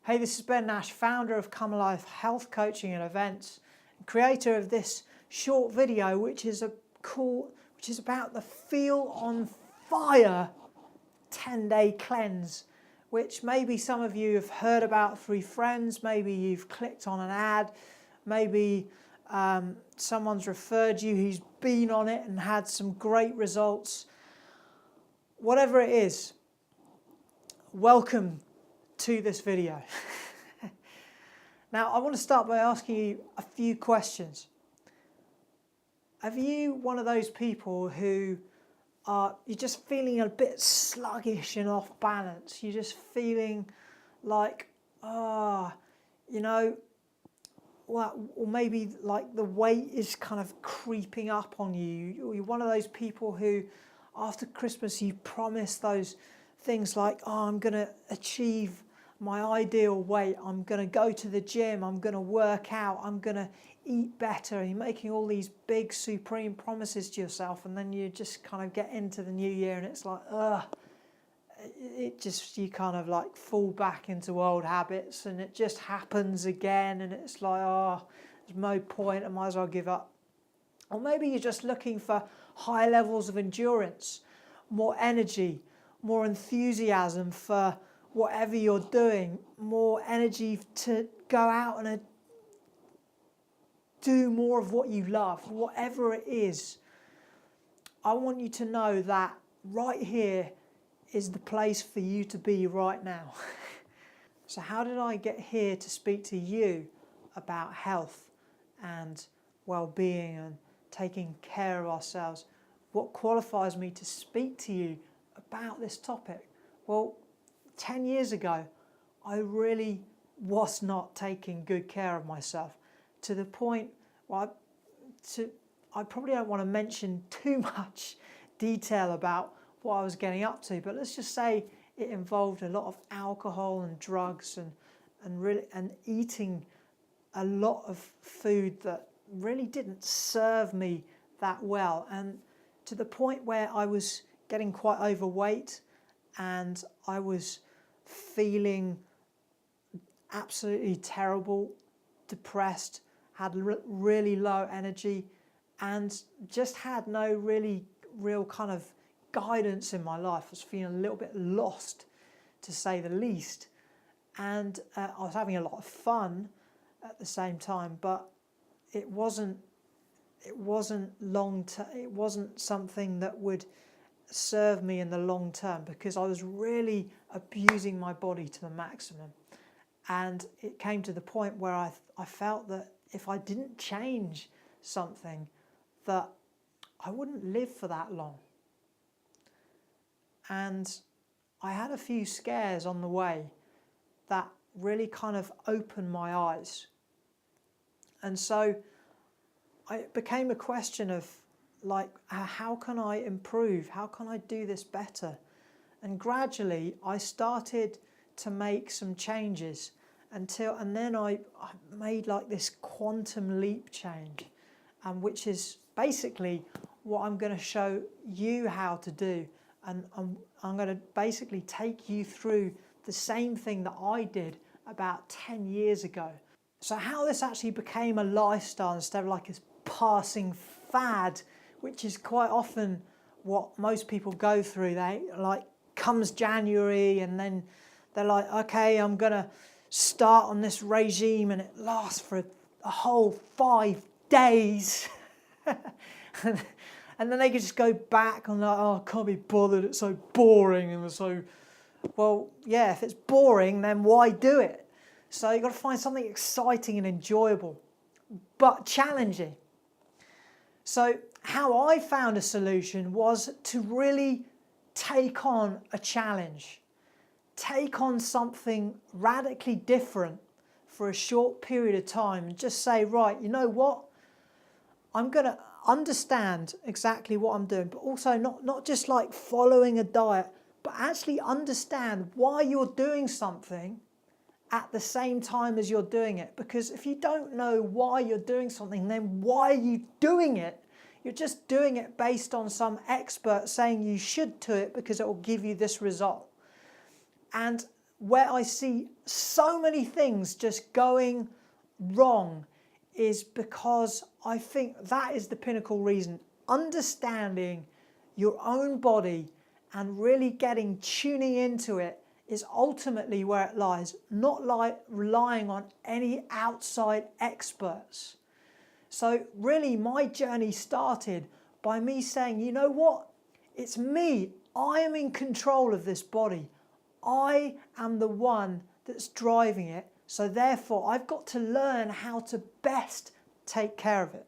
Hey, this is Ben Nash, founder of Come Alive Health Coaching and Events, creator of this short video, which is about the Feel on Fire 10-day cleanse, which maybe some of you have heard about through friends, maybe you've clicked on an ad, maybe someone's referred you who's been on it and had some great results. Whatever it is, welcome to this video. Now, I want to start by asking you a few questions. Are you one of those people who you're just feeling a bit sluggish and off balance? You're just feeling like, or maybe like the weight is kind of creeping up on you. Or you're one of those people who, after Christmas, you promise those things like, I'm going to achieve my ideal weight, I'm going to go to the gym, I'm going to work out, I'm going to eat better. You're making all these big supreme promises to yourself, and then you just kind of get into the new year and it's like, you kind of like fall back into old habits and it just happens again, and it's like, there's no point, I might as well give up. Or maybe you're just looking for high levels of endurance, more energy, more enthusiasm for whatever you're doing, more energy to go out and do more of what you love, whatever it is. I want you to know that right here is the place for you to be right now. So how did I get here to speak to you about health and well-being and taking care of ourselves? What qualifies me to speak to you about this topic? Well, 10 years ago, I really was not taking good care of myself, to the point where I probably don't want to mention too much detail about what I was getting up to, but let's just say it involved a lot of alcohol and drugs and eating a lot of food that really didn't serve me that well, and to the point where I was getting quite overweight and I was feeling absolutely terrible, depressed, had really low energy, and just had no real kind of guidance in my life. I was feeling a little bit lost, to say the least, and I was having a lot of fun at the same time, but it wasn't it wasn't something that would serve me in the long term, because I was really abusing my body to the maximum. And it came to the point where I felt that if I didn't change something, that I wouldn't live for that long. And I had a few scares on the way that really kind of opened my eyes. And so it became a question of, like, how can I improve? How can I do this better? And gradually I started to make some changes and then I made like this quantum leap change, which is basically what I'm going to show you how to do. And I'm going to basically take you through the same thing that I did about 10 years ago. So how this actually became a lifestyle instead of like a passing fad, which is quite often what most people go through. They like, comes January and then they're like, okay, I'm gonna start on this regime, and it lasts for a whole 5 days. and then they can just go back and like, I can't be bothered, it's so boring. And so, well, yeah, if it's boring, then why do it? So you've got to find something exciting and enjoyable, but challenging. So how I found a solution was to really take on a challenge, take on something radically different for a short period of time, and just say, right, you know what? I'm going to understand exactly what I'm doing, but also not just like following a diet, but actually understand why you're doing something at the same time as you're doing it. Because if you don't know why you're doing something, then why are you doing it? You're just doing it based on some expert saying you should do it because it will give you this result. And where I see so many things just going wrong is because I think that is the pinnacle reason. Understanding your own body and really tuning into it is ultimately where it lies, not relying on any outside experts. So really my journey started by me saying, you know what? It's me. I am in control of this body. I am the one that's driving it. So therefore I've got to learn how to best take care of it.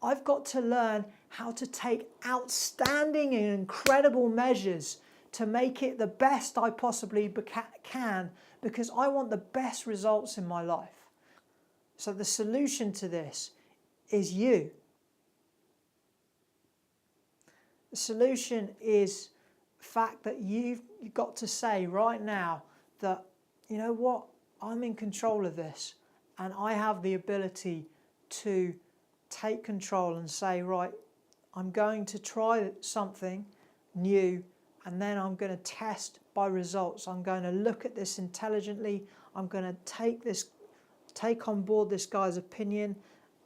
I've got to learn how to take outstanding and incredible measures to make it the best I possibly can, because I want the best results in my life. So the solution to this is you. The solution is the fact that you've got to say right now that, you know what, I'm in control of this and I have the ability to take control and say, right, I'm going to try something new and then I'm going to test by results. I'm going to look at this intelligently. I'm going to take on board this guy's opinion,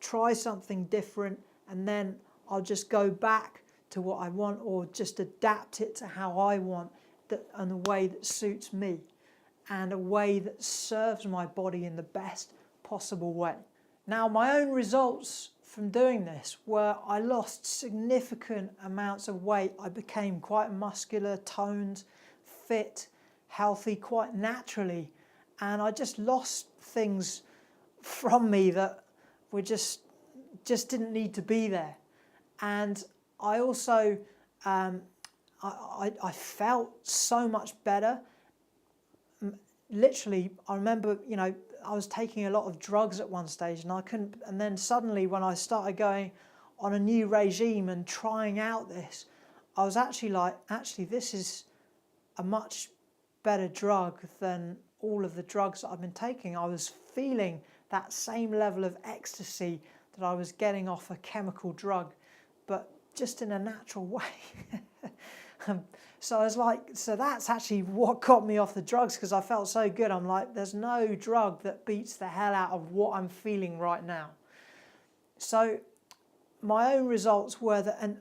try something different, and then I'll just go back to what I want or just adapt it to how I want and a way that suits me and a way that serves my body in the best possible way. Now, my own results from doing this were I lost significant amounts of weight. I became quite muscular, toned, fit, healthy quite naturally, and I just lost things from me that were just didn't need to be there. And I also I felt so much better. Literally, I remember, I was taking a lot of drugs at one stage and I couldn't, and then suddenly when I started going on a new regime and trying out this, I was actually like, this is a much better drug than all of the drugs that I've been taking. I was feeling that same level of ecstasy that I was getting off a chemical drug, but just in a natural way. So I was like, so that's actually what got me off the drugs, because I felt so good. I'm like, there's no drug that beats the hell out of what I'm feeling right now. So my own results were that, and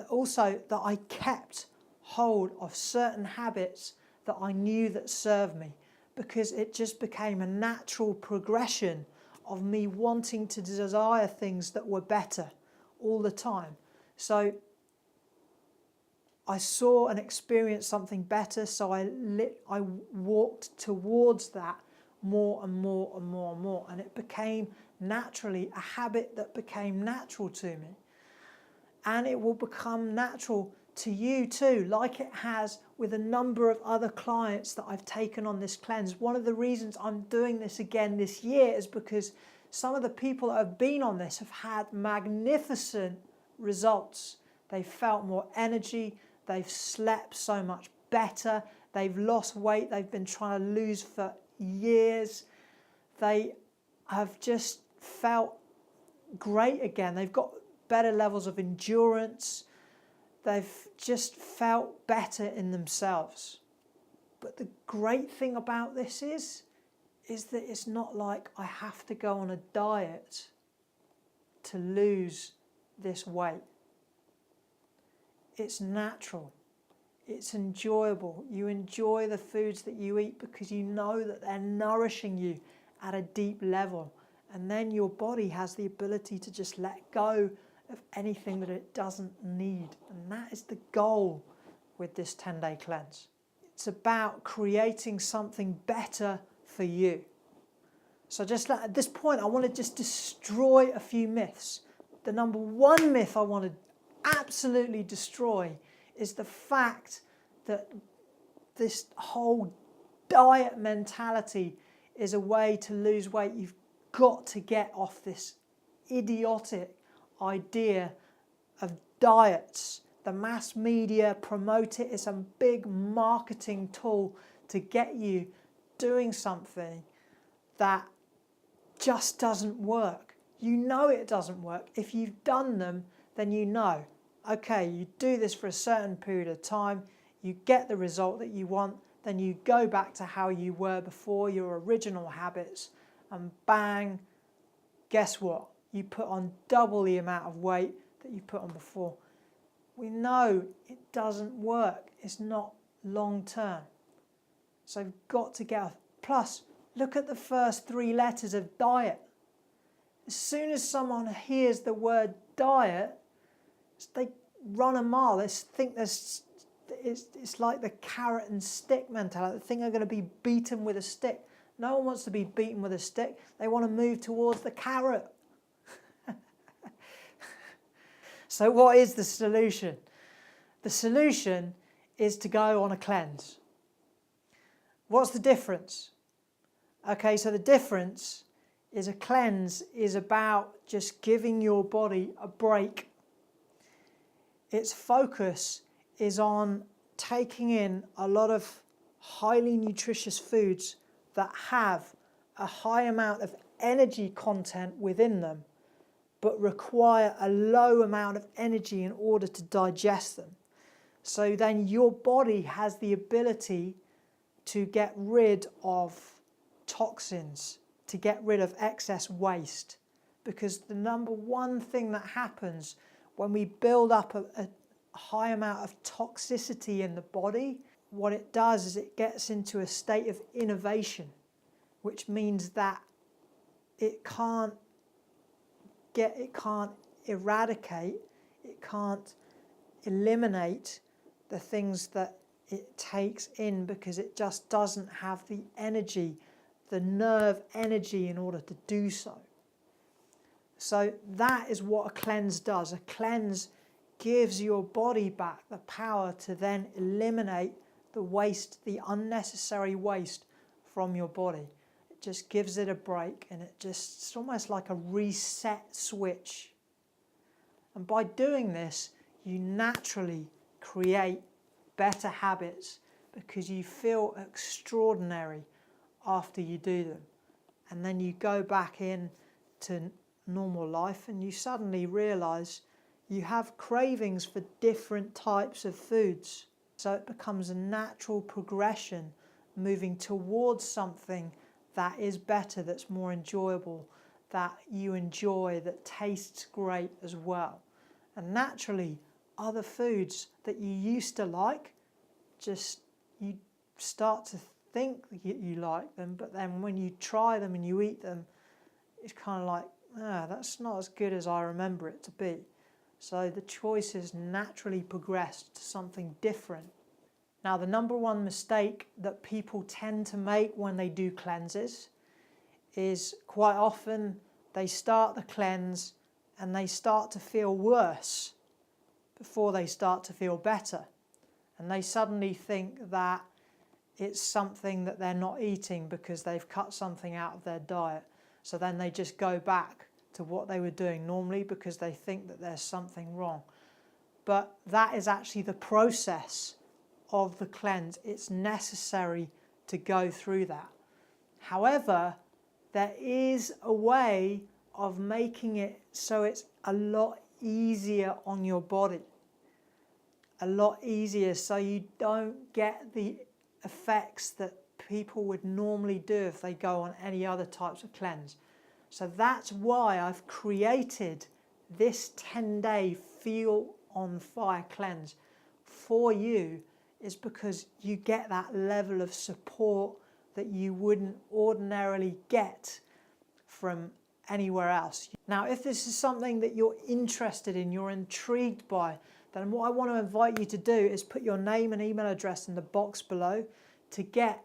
also that I kept hold of certain habits that I knew that served me, because it just became a natural progression of me wanting to desire things that were better all the time. So I saw and experienced something better, so I walked towards that more and more and more and more, and it became naturally a habit that became natural to me. And it will become natural to you too, like it has with a number of other clients that I've taken on this cleanse. One of the reasons I'm doing this again this year is because some of the people that have been on this have had magnificent results. They've felt more energy, they've slept so much better, they've lost weight they've been trying to lose for years. They have just felt great again. They've got better levels of endurance. They've just felt better in themselves. But the great thing about this is that it's not like I have to go on a diet to lose this weight. It's natural. It's enjoyable. You enjoy the foods that you eat because you know that they're nourishing you at a deep level. And then your body has the ability to just let go of anything that it doesn't need. And that is the goal with this 10-day cleanse. It's about creating something better for you. So just at this point, I want to just destroy a few myths. The number one myth I want to absolutely destroy is the fact that this whole diet mentality is a way to lose weight. You've got to get off this idiotic idea of diets. The mass media promote it. It's a big marketing tool to get you doing something that just doesn't work. You know it doesn't work. If you've done them, then you know, okay, you do this for a certain period of time, you get the result that you want, then you go back to how you were before, your original habits, and bang, guess what? You put on double the amount of weight that you put on before. We know it doesn't work. It's not long term. So you've got to get off. Plus, look at the first 3 letters of diet. As soon as someone hears the word diet, they run a mile. They think it's like the carrot and stick mentality. They think they're going to be beaten with a stick. No one wants to be beaten with a stick. They want to move towards the carrot. So what is the solution? The solution is to go on a cleanse. What's the difference? Okay, so the difference is a cleanse is about just giving your body a break. Its focus is on taking in a lot of highly nutritious foods that have a high amount of energy content within them, but require a low amount of energy in order to digest them. So then your body has the ability to get rid of toxins, to get rid of excess waste. Because the number one thing that happens when we build up a high amount of toxicity in the body, what it does is it gets into a state of innovation, which means that it can't eradicate, it can't eliminate the things that it takes in, because it just doesn't have the energy, the nerve energy in order to do so. So that is what a cleanse does. A cleanse gives your body back the power to then eliminate the waste, the unnecessary waste from your body. It just gives it a break, and it's almost like a reset switch. And by doing this, you naturally create better habits because you feel extraordinary after you do them. And then you go back in to normal life and you suddenly realize you have cravings for different types of foods. So it becomes a natural progression moving towards something that is better, that's more enjoyable, that you enjoy, that tastes great as well. And naturally, other foods that you used to like, just you start to think that you like them, but then when you try them and you eat them, it's kind of like, that's not as good as I remember it to be. So the choices naturally progress to something different. Now, the number one mistake that people tend to make when they do cleanses is quite often they start the cleanse and they start to feel worse before they start to feel better. And they suddenly think that it's something that they're not eating because they've cut something out of their diet. So then they just go back to what they were doing normally because they think that there's something wrong. But that is actually the process of the cleanse. It's necessary to go through that. However, there is a way of making it so it's a lot easier on your body. A lot easier, so you don't get the effects that people would normally do if they go on any other types of cleanse. So that's why I've created this 10-day Feel on Fire cleanse for you, is because you get that level of support that you wouldn't ordinarily get from anywhere else. Now, if this is something that you're interested in, you're intrigued by, then what I want to invite you to do is put your name and email address in the box below to get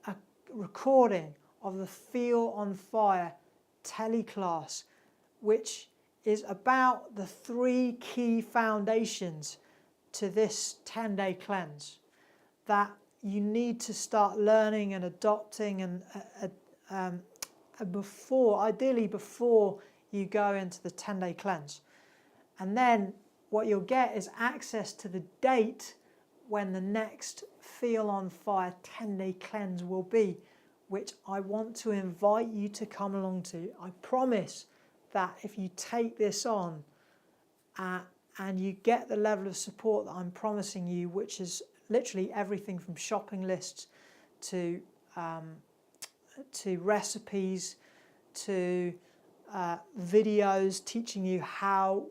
a recording of the Feel on Fire teleclass, which is about the 3 key foundations to this 10-day cleanse that you need to start learning and adopting and ideally before you go into the 10-day cleanse. And then what you'll get is access to the date when the next Feel on Fire 10-day cleanse will be, which I want to invite you to come along to. I promise that if you take this on and you get the level of support that I'm promising you, which is literally everything from shopping lists to recipes to videos teaching you how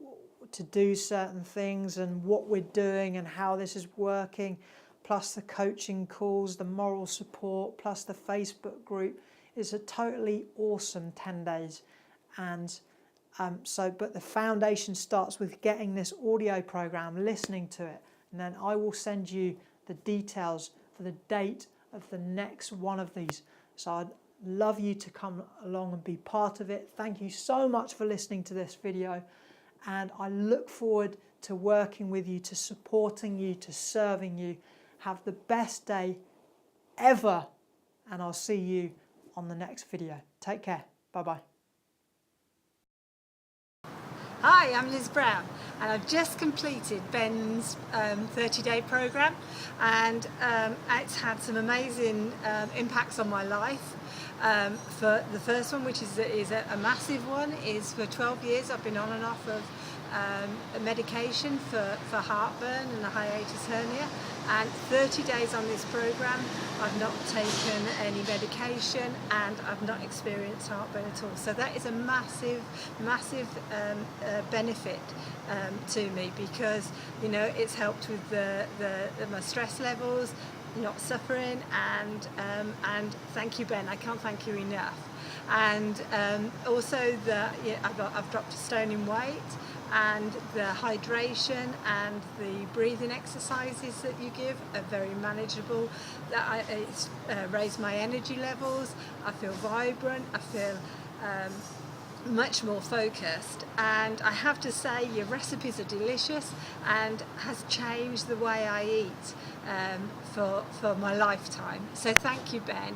to do certain things and what we're doing and how this is working, plus the coaching calls, the moral support, plus the Facebook group. It's a totally awesome 10 days. And but the foundation starts with getting this audio program, listening to it, and then I will send you the details for the date of the next one of these. So I'd love you to come along and be part of it. Thank you so much for listening to this video, and I look forward to working with you, to supporting you, to serving you. Have the best day ever, and I'll see you on the next video. Take care. Bye-bye. Hi, I'm Liz Brown, and I've just completed Ben's 30-day program, and it's had some amazing impacts on my life. For the first one, which is a massive one, is for 12 years I've been on and off of a medication for heartburn and a hiatus hernia, and 30 days on this program I've not taken any medication and I've not experienced heartburn at all. So that is a massive benefit to me, because it's helped with my stress levels, not suffering, and thank you, Ben. I can't thank you enough. And also I've dropped a stone in weight, and the hydration and the breathing exercises that you give are very manageable. It's raised my energy levels. I feel vibrant. I feel much more focused, and I have to say your recipes are delicious and has changed the way I eat for my lifetime. So thank you, Ben,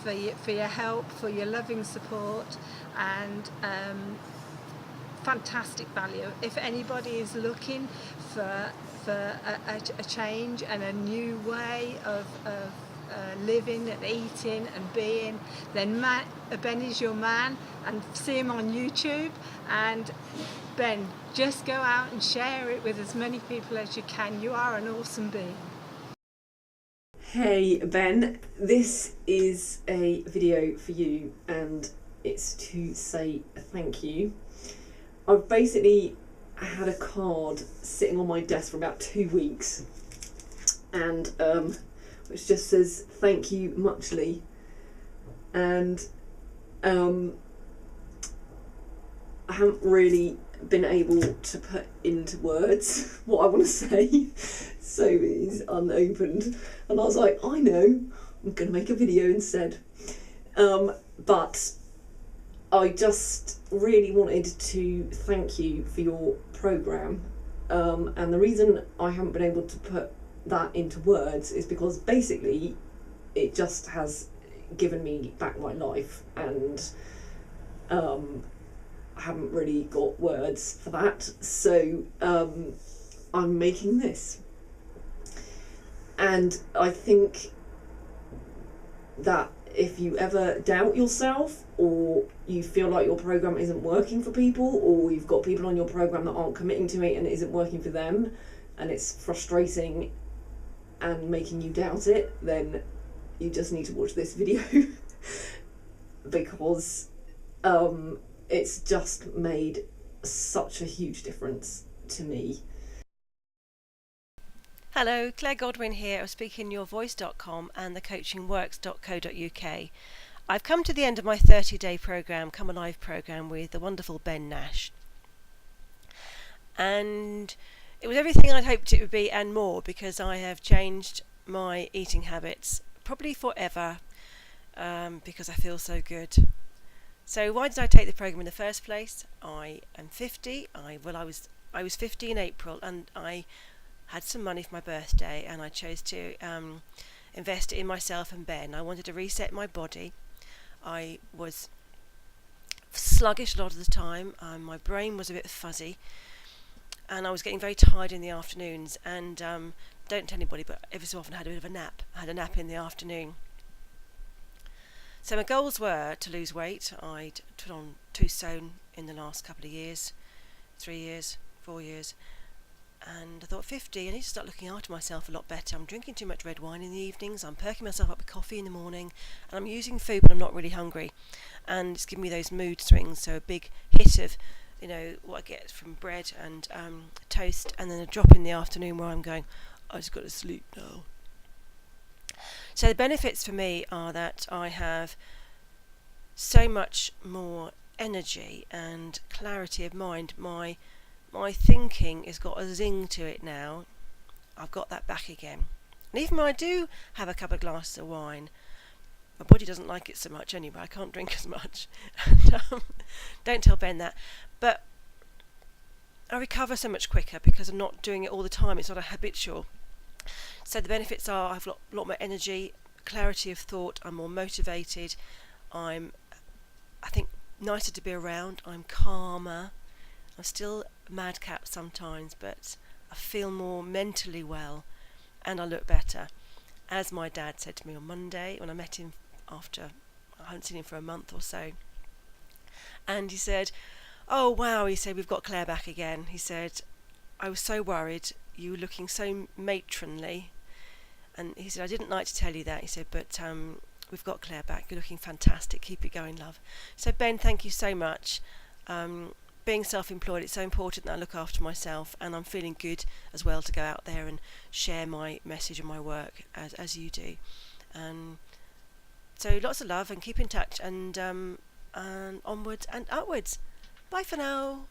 for your help, for your loving support, and fantastic value. If anybody is looking for a change and a new way of living and eating and being, then Ben is your man, and see him on YouTube. And Ben, just go out and share it with as many people as you can. You are an awesome being. Hey Ben, this is a video for you, and it's to say thank you. I've basically had a card sitting on my desk for about 2 weeks, and which just says thank you muchly, and I haven't really been able to put into words what I want to say, so it's unopened, and I was like, I know, I'm going to make a video instead, but I just really wanted to thank you for your programme, and the reason I haven't been able to put that into words is because basically it just has given me back my life, and I haven't really got words for that, so I'm making this. And I think that if you ever doubt yourself, or you feel like your program isn't working for people, or you've got people on your program that aren't committing to it and it isn't working for them, and it's frustrating and making you doubt it, then you just need to watch this video because it's just made such a huge difference to me. Hello, Claire Godwin here of speakingyourvoice.com and thecoachingworks.co.uk. I've come to the end of my 30-day programme, Come Alive programme with the wonderful Ben Nash. And it was everything I'd hoped it would be and more, because I have changed my eating habits, probably forever, because I feel so good. So why did I take the programme in the first place? I am 50. I was 50 in April, and I had some money for my birthday, and I chose to invest it in myself and Ben. I wanted to reset my body. I was sluggish a lot of the time. My brain was a bit fuzzy, and I was getting very tired in the afternoons, and don't tell anybody, but every so often I had a bit of a nap. I had a nap in the afternoon. So my goals were to lose weight. I'd put on 2 stone in the last couple of years, 3 years, 4 years, And I thought, 50, I need to start looking after myself a lot better. I'm drinking too much red wine in the evenings, I'm perking myself up with coffee in the morning, and I'm using food when I'm not really hungry. And it's giving me those mood swings, so a big hit of, what I get from bread and toast, and then a drop in the afternoon where I'm going, I just got to sleep now. So the benefits for me are that I have so much more energy and clarity of mind. My thinking has got a zing to it now. I've got that back again. And even when I do have a couple of glasses of wine, my body doesn't like it so much anyway. I can't drink as much. And, don't tell Ben that. But I recover so much quicker because I'm not doing it all the time. It's not a habitual. So the benefits are I have a lot more energy, clarity of thought. I'm more motivated. I think, nicer to be around. I'm calmer. I'm still madcap sometimes, but I feel more mentally well, and I look better. As my dad said to me on Monday when I met him after I hadn't seen him for a month or so, and he said, "Oh wow," he said, "we've got Claire back again." He said, "I was so worried. You were looking so matronly," and he said, "I didn't like to tell you that." He said, "But we've got Claire back. You're looking fantastic. Keep it going, love." So Ben, thank you so much. Being self-employed, it's so important that I look after myself, and I'm feeling good as well to go out there and share my message and my work as you do. So lots of love, and keep in touch, and onwards and upwards. Bye for now.